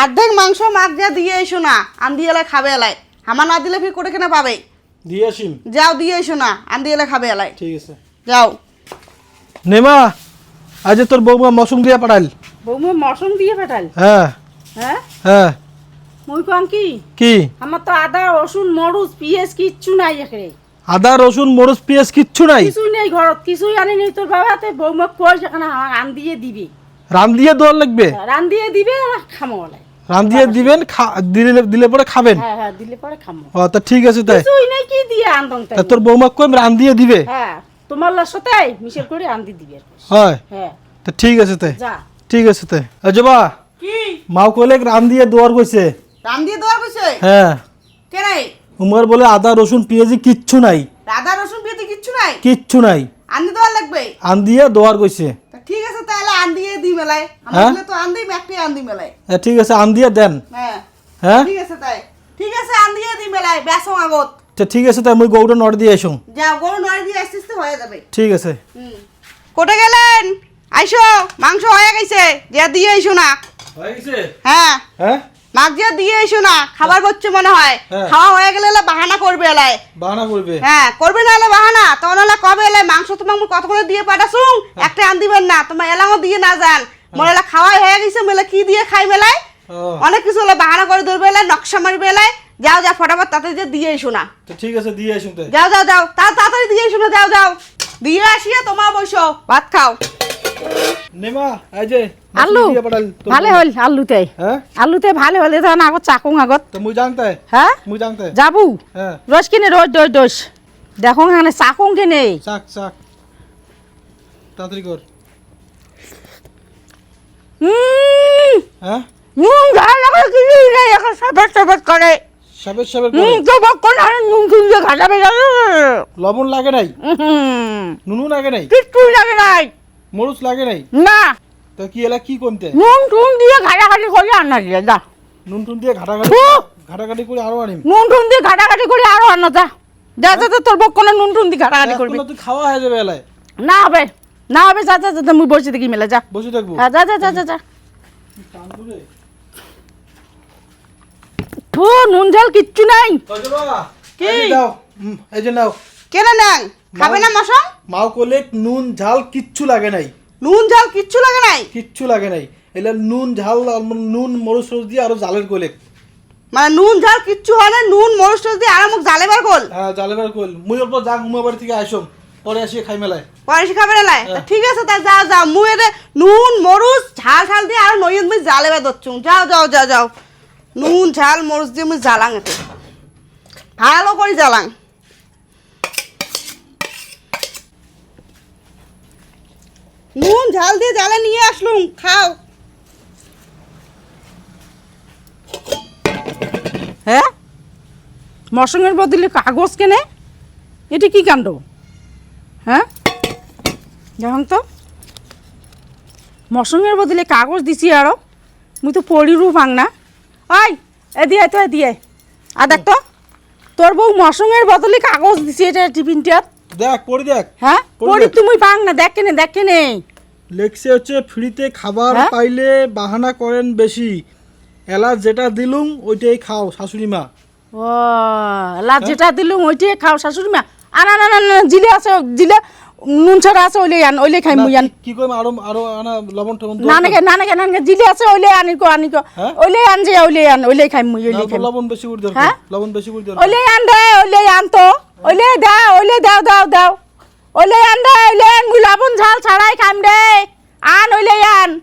অর্ধেক মাংস মাছ যা দিয়ে এসো না, আন্দি এলাই খাবে এলাই। আমার না দিলে ফির করে কেনা পাবে? দিয়ে আসিম। যাও দিয়ে এসো না, আন্দি এলাই খাবে এলাই। ঠিক আছে যাও। নেমা আজ তোর বৌমা মৌসুম দিয়া পাঠাইল। বৌমা মৌসুম দিয়ে পাঠাল? হ্যাঁ হ্যাঁ হ্যাঁ। মুই কম কি কি? আমার তো আদা রসুন মরুচ পিঁয়াজ কিচ্ছু নাই এখানে। আদা রসুন মরিচ পেঁয়াজ কিচ্ছু নাই? কিছুই নেই ঘরত, কিছুই আনি নেই। তোর বাবাতে বৌমা কই সেখানে রান দিয়ে দিবে। রান দিয়ে দেওয়ার লাগবে? রান দিয়ে দিবে আর খামো বলে। রান দিয়ে দিবেন, দিলে দিলে পরে খাবেন? হ্যাঁ হ্যাঁ দিলে পরে খামো। ও তা ঠিক আছে তাই। কিছুই নেই কি দিয়ে আনতং তাই। তা তোর বৌমা কই রান দিয়ে দিবে? হ্যাঁ তোমার সাথে মিশেল করে আনদি দিবে। হয় হ্যাঁ তা ঠিক আছে তাই। যা। ঠিক আছে তাই। আজবা কি? মাও কইলে রান দিয়ে দেওয়ার কইছে। রান দিয়ে দেওয়ার কইছে? হ্যাঁ। কে নাই? উমার বলে আদা রসুন পেঁয়াজি কিচ্ছু নাই। আদা রসুন পেঁয়াজ কিচ্ছু নাই? কিচ্ছু নাই। আন্দি দেওয়ার লাগবে? আন দিয়ে দেওয়ার কইছে। তা ঠিক আছে তাহলে আন দিয়ে দি মেলাই। হ্যাঁ? আমার তো আন দিই একটি আন দি মেলাই। ঠিক আছে আন দিয়ে দেন। হ্যাঁ হ্যাঁ ঠিক আছে তাই। ঠিক আছে আন দিয়ে দি মেলাই বেসং আগত। তা ঠিক আছে তাই মুই গৌড়া নড় দিয়ে আইসুম। যাও গরু নয় দিয়ে আসতে আসতে হয়ে যাবে। ঠিক আছে। কোটে গেলেন? আইসো, মাংস হয়ে গেছে, যা দিয়ে আইসো না। হয়ে গেছে? হ্যাঁ হ্যাঁ মাছ যা দিয়ে আইসো না, খাবার করছে মনে হয়। হ্যাঁ। খাওয়া হয়ে গেলে এলে বাহানা করবে এলাই। বাহানা করবে? হ্যাঁ করবে না এলে বাহানা, তখন এলে কবে এলে মাংস তোমার কত করে দিয়ে পাঠাসুং, একটা আন দিবেন না, তোমার এলাও দিয়ে না যান। মনে এলে খাওয়াই হয়ে গেছে, মেলে কি দিয়ে খাই মেলায় ও অনেক কিছু হলে বাহানা করে ধরবে এলাই, নকশা মারবে এলাই। যাও যাও ফটাফট তাতে যে দিয়ে আইসো না। তো ঠিক আছে দিয়ে আইসুম তাই। যাও যাও যাও তাড়াতাড়ি দিয়ে এসো না, যাও যাও দিয়ে আসিয়া তোমার বসো ভাত খাও। নেমা এই যে আলু দিয়ে পাঠাইল তোর ভালো বৌমা। হল আলুতে। হ্যাঁ আলুতে ভালো হলে তখন আগত চাকুং আগত। তো মুই জানতে। হ্যাঁ মুই জানতে। যাবু হ্যাঁ রোজ কিনে রোজ রোজ রোজ দেখো এখানে চাকুং কিনে। চাক চাক তাড়াতাড়ি কর। হ্যাঁ নুন ঝাল লাগে কিছুই নেই, এখন সাবাস সাবাস করে। সাবের সাবের করে। তো বকন আর নুন দিয়ে ঘাটাবে যাবে। লবণ লাগে নাই? নুনু লাগে নাই? কিচ্ছুই লাগে নাই। মরুচ লাগে নাই? না তো কি এলা কি কোনতে? নুন টুন দিয়ে ঘাটাঘাটি করে আনা দিয়ে যা। নুন টুন দিয়ে ঘাটাঘাটি ঘাটাঘাটি করে আরো আনিম। নুন টুন দিয়ে ঘাটাঘাটি করে আরো আনা যা। যা যা যা, তোর বকনে নুন টুন দিয়ে ঘাটাঘাটি করবি। এখন তুই খাওয়া হয়ে যাবে এলাই। না হবে না হবে, যা যা যা, মুই বসে দেখি মেলা যা। বসে থাকবো? হ্যাঁ যা যা যা যা যা। থু নুন ঝাল কিচ্ছু নাই। কি? এই যে দাও এই যে নাও। কেন নেন? খাবে না মশং? মাও কোলে নুন ঝাল কিচ্ছু লাগে নাই। নুন ঝাল কিচ্ছু লাগে নাই? কিচ্ছু লাগে নাই। এলা নুন ঝাল নুন মরুচ টরুচ দিয়ে আরো জালের কোলে। মানে নুন ঝাল কিচ্ছু হয় না, নুন মরিচ টরিচ দিয়ে আর মুখ জালেবার গোল। হ্যাঁ জালের কোল। মুই অল্প যাক মুই বাড়ি থেকে আইসম, পরে আসি খাই মেলায়। পয়সা খাবে না লাই? হ্যাঁ। ঠিক আছে তাই যাও যাও, মুই এতে নুন মরিচ ঝাল ঝাল দিয়ে আর নইয়েন মুই জালেবার দচ্ছুং। যাও যাও যাও যাও, নুন ঝাল মরিচ দিয়ে মুই জ্বালাং এতে, ভালো করে জ্বালাং। নুন ঝাল দিয়ে জ্বালা নিয়ে আসলুম, খাও। হ্যাঁ মশঙের বদলে কাগজ কেনে, এটি কি কাণ্ড? হ্যাঁ দেখুন তো, মশঙের বদলে কাগজ দিছি আরো, মুই তো পড়িরও পাং না। ওই এ দিয়ে তো এ দিয়ে আর দেখ তো, তোর বউ মশঙের বদলে কাগজ দিছি এটা টিফিনটার। দেখ পরে দেখ। হ্যাঁ পড়ি পড়ি দেখ। তুমি পাং না, দেখ কেনে দেখ কেনে। লেখছে হচ্ছে ফ্রিতে খাবার হ্যাঁ? পাইলে বাহানা করেন বেশি, এলা যেটা দিলুম ওইটাই খাও শাশুড়ি মা। ও লাভ যেটা দিলুম ওইটাই খাও শাশুড়ি মা। আনা না না না, জিলে আছে জিলে নুন ছাড়া আছে, ওইলে আন, ওইলে খাই মুই আন। কি কইম আরো আরো আনা লবণ টবণ না নাগে না নাগে না নাগে, জিলে আছে ওইলে আনিকো আনিকো, হ্যাঁ? ওইলে আন যে ওইলে আন, ওইলে খাই মুই, ওইলে খাই। লবণ বেশি করে দরকার। হ্যাঁ? লবণ বেশি করে দরকার। ওইলে আন দে, ওইলে আন তো, ওইলে দাও, ওইলে দাও দাও দাও, ওইলে আন দে, ওইলে আন, মুই লবণ ঝাল ছাড়াই খাম দে, আন ওইলে আন।